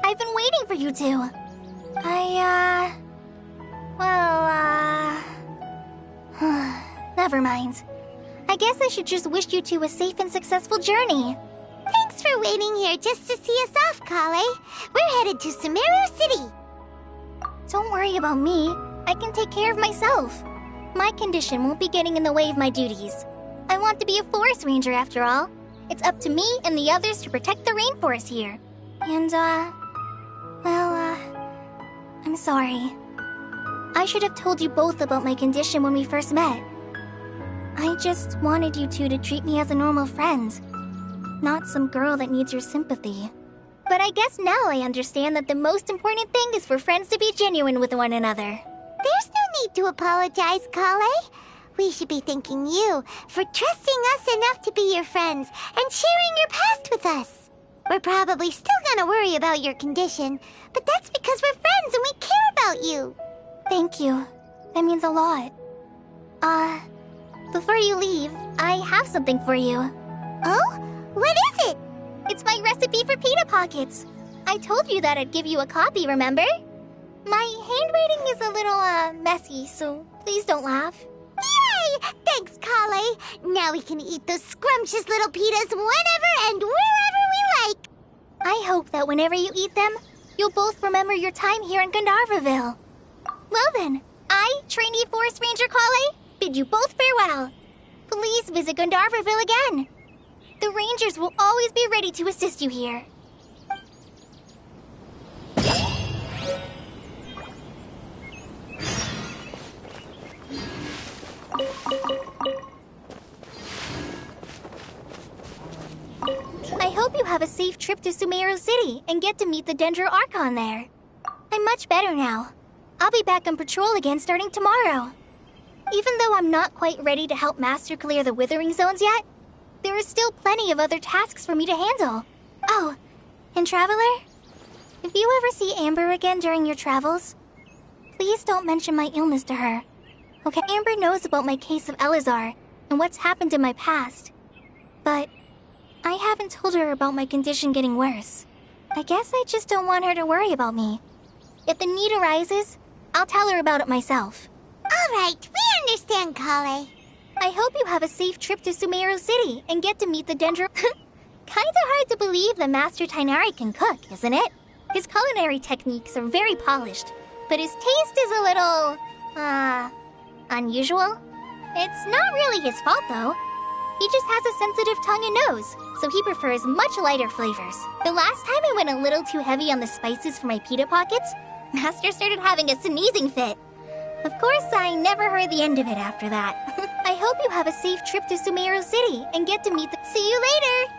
I've been waiting for you two. Never mind. I guess I should just wish you two a safe and successful journey. Thanks for waiting here just to see us off, Kale. We're headed to Sumeru City. Don't worry about me. I can take care of myself. My condition won't be getting in the way of my duties. I want to be a forest ranger after all. It's up to me and the others to protect the rainforest here. And, I'm sorry. I should have told you both about my condition when we first met. I just wanted you two to treat me as a normal friend. not some girl that needs your sympathy. But I guess now I understand that the most important thing is for friends to be genuine with one another. There's no need to apologize, Kale. We should be thanking you for trusting us enough to be your friends and sharing your past with us. We're probably still gonna worry about your condition, but that's because we're friends and we care about you. Thank you. That means a lot. Before you leave, I have something for you. Oh? What is it? It's my recipe for pita pockets. I told you that I'd give you a copy, remember? My handwriting is a little, messy, so please don't laugh. Yay! Thanks, Kale. Now we can eat those scrumptious little pitas whenever and wherever we like. I hope that whenever you eat them, you'll both remember your time here in Gandharvaville. Well then, I, trainee Forest Ranger Kale, bid you both farewell. Please visit Gandharvaville again. The Rangers will always be ready to assist you here. I hope you have a safe trip to Sumeru City and get to meet the Dendro Archon there. I'm much better now. I'll be back on patrol again starting tomorrow. Even though I'm not quite ready to help Master clear the Withering Zones yet, there is still plenty of other tasks for me to handle. Oh, and Traveler, if you ever see Amber again during your travels, please don't mention my illness to her. Okay, Amber knows about my case of Elazar and what's happened in my past, but I haven't told her about my condition getting worse. I guess I just don't want her to worry about me. If the need arises, I'll tell her about it myself. All right, we understand, Kale. I hope you have a safe trip to Sumeru City and get to meet the Dendro... Kinda hard to believe that Master Tighnari can cook, isn't it? His culinary techniques are very polished, but his taste is a little... unusual? It's not really his fault, though. He just has a sensitive tongue and nose, so he prefers much lighter flavors. The last time I went a little too heavy on the spices for my pita pockets, Master started having a sneezing fit. Of course, I never heard the end of it after that. I hope you have a safe trip to Sumeru City and get to meet the... See you later!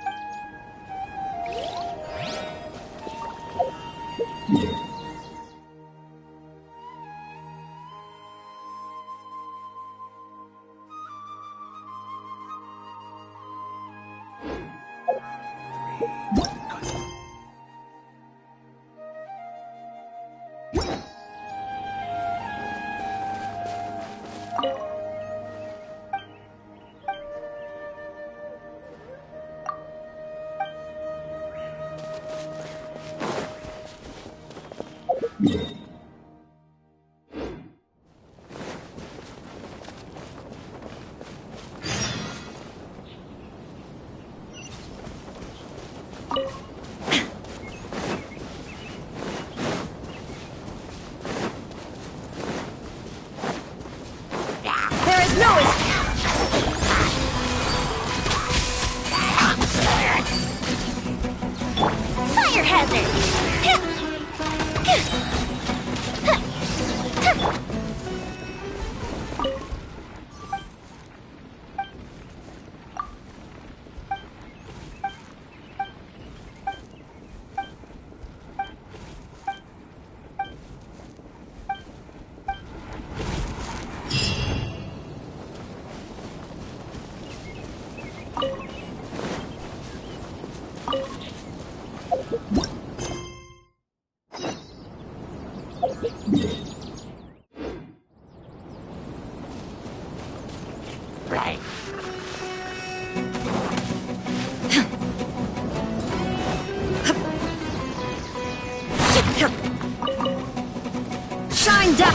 Shined up!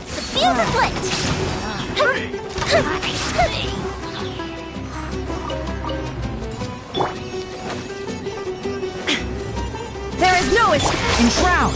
The fuse is lit! There is no escape! Enshroud!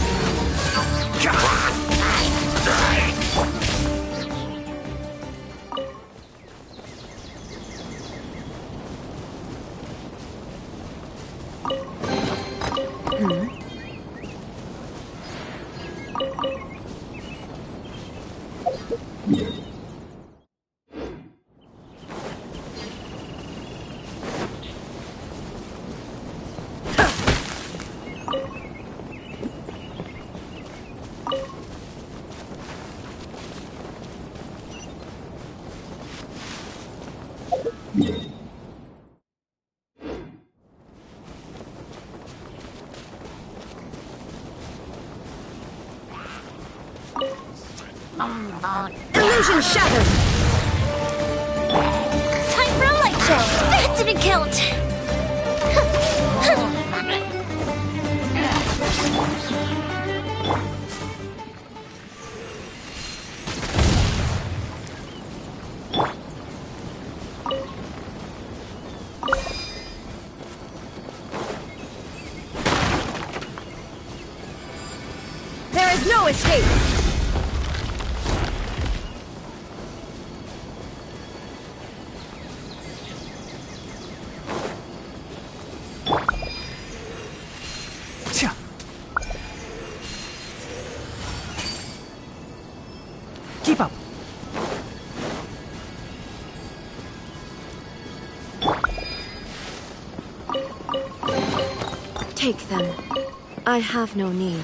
Illusion shattered! Time for a light show! That didn't count! There is no escape! Keep up. Take them. I have no need.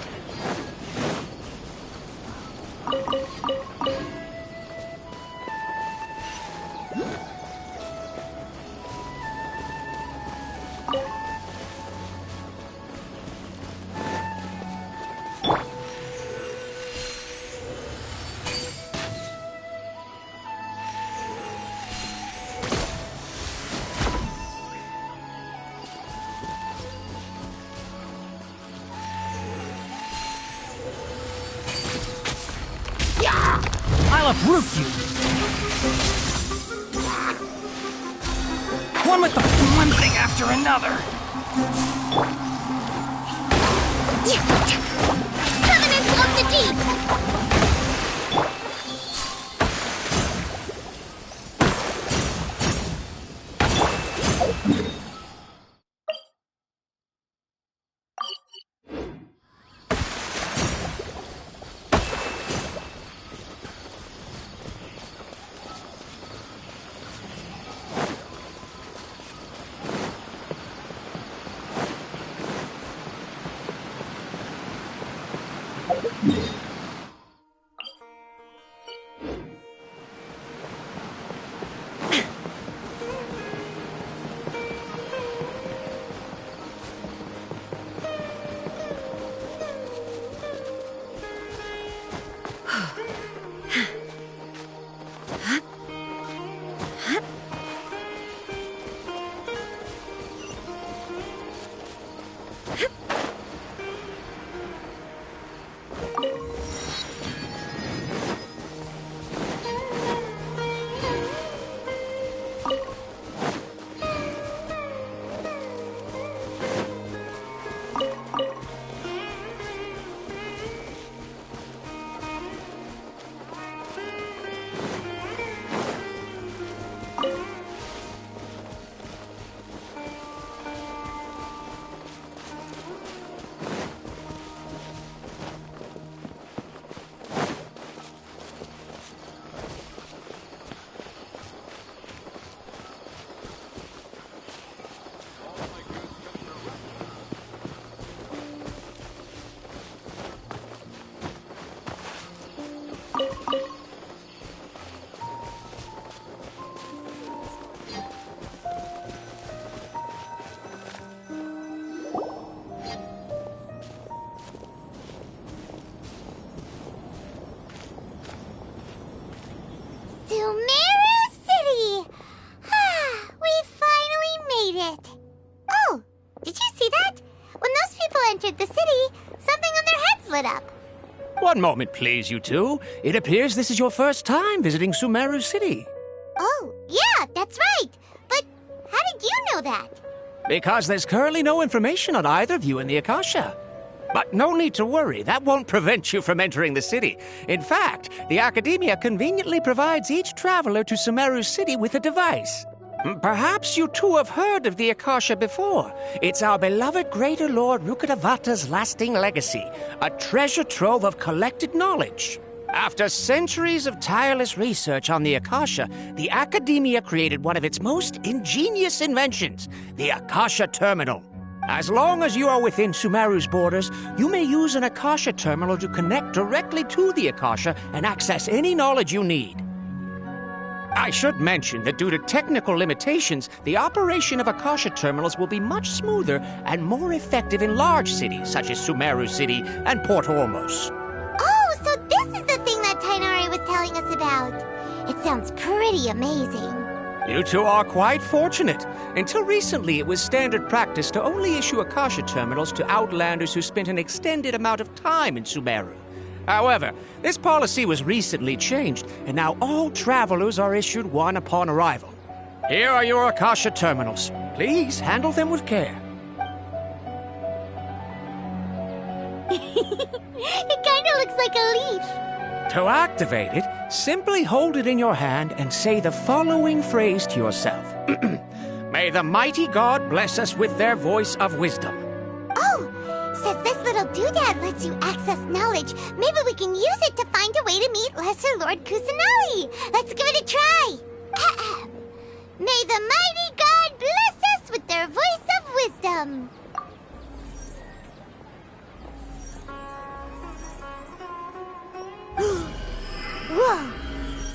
I'll uproot you! One with the one thing after another! Covenants of the Deep! Sumeru City! We finally made it! Oh, did you see that? When those people entered the city, something on their heads lit up. One moment, please, you two. It appears this is your first time visiting Sumeru City. Oh, yeah, that's right. But how did you know that? Because there's currently no information on either of you in the Akasha. But no need to worry, that won't prevent you from entering the city. In fact, the Academia conveniently provides each traveler to Sumeru City with a device. Perhaps you two have heard of the Akasha before. It's our beloved Greater Lord Rukkhadevata's lasting legacy, a treasure trove of collected knowledge. After centuries of tireless research on the Akasha, the Academia created one of its most ingenious inventions, the Akasha Terminal. As long as you are within Sumeru's borders, you may use an Akasha terminal to connect directly to the Akasha and access any knowledge you need. I should mention that due to technical limitations, the operation of Akasha terminals will be much smoother and more effective in large cities such as Sumeru City and Port Ormos. Oh, so this is the thing that Tighnari was telling us about. It sounds pretty amazing. You two are quite fortunate. Until recently, it was standard practice to only issue Akasha terminals to outlanders who spent an extended amount of time in Sumeru. However, this policy was recently changed, and now all travelers are issued one upon arrival. Here are your Akasha terminals. Please handle them with care. It kind of looks like a leaf. To activate it, simply hold it in your hand and say the following phrase to yourself. May the mighty God bless us with their voice of wisdom. Oh, since this little doodad lets you access knowledge, maybe we can use it to find a way to meet Lesser Lord Kusanali. Let's give it a try. May the mighty God bless us with their voice of wisdom. Whoa!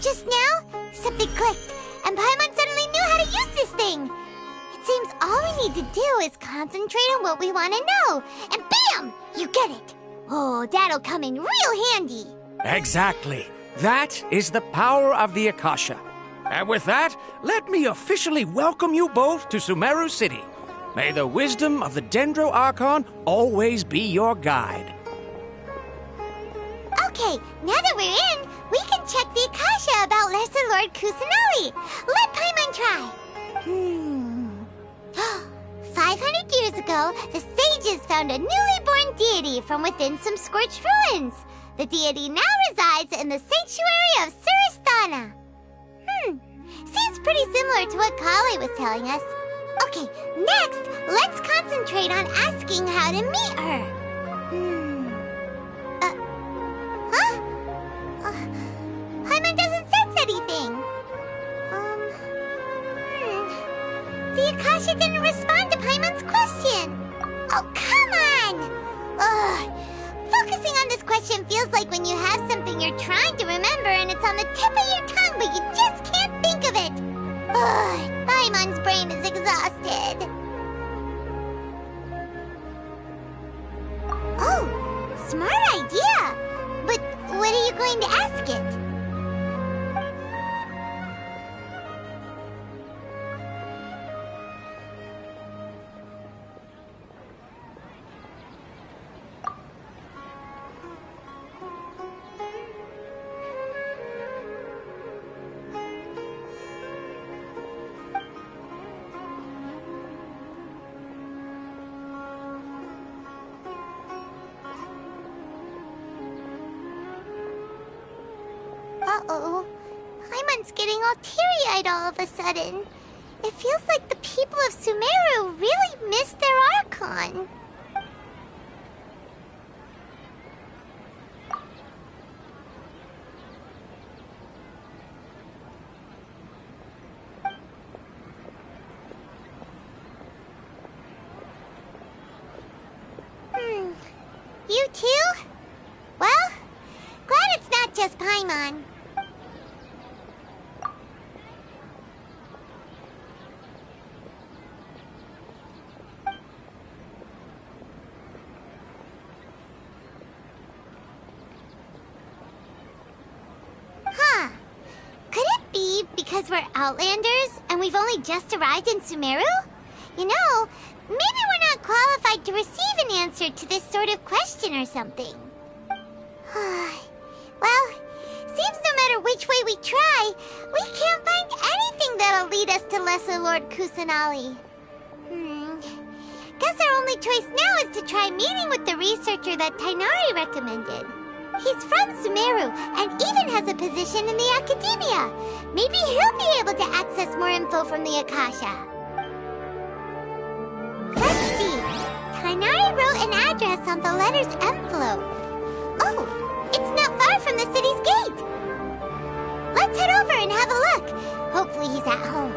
Just now, something clicked, and Paimon suddenly knew how to use this thing. It seems all we need to do is concentrate on what we want to know, and bam! You get it. Oh, that'll come in real handy. Exactly. That is the power of the Akasha. And with that, let me officially welcome you both to Sumeru City. May the wisdom of the Dendro Archon always be your guide. Okay, now that we're in, we can check the Akasha about Lesser Lord Kusanali. Let Paimon try. 500 years ago, the sages found a newly born deity from within some scorched ruins. The deity now resides in the sanctuary of Surasthana. Seems pretty similar to what Kali was telling us. Okay, next, let's concentrate on asking how to meet her. Paimon doesn't sense anything. The Akasha didn't respond to Paimon's question. Oh, come on! Focusing on this question feels like when you have something you're trying to remember and it's on the tip of your tongue, but you just can't think of it. Paimon's brain is exhausted. Oh, smart idea. But what are you going to ask it? Uh-oh. Paimon's getting all teary-eyed all of a sudden. It feels like the people of Sumeru really missed their Archon. You too? Well, glad it's not just Paimon. Could it be because we're Outlanders and we've only just arrived in Sumeru? You know, maybe we're not qualified to receive an answer to this sort of question or something. Well, seems no matter which way we try, we can't find anything that'll lead us to Lesser Lord Kusanali. Guess our only choice now is to try meeting with the researcher that Tighnari recommended. He's from Sumeru and even has a position in the Academia. Maybe he'll be able to access more info from the Akasha. Let's see. Tighnari wrote an address on the letter's envelope. Oh, it's not far from the city's gate. Let's head over and have a look. Hopefully he's at home.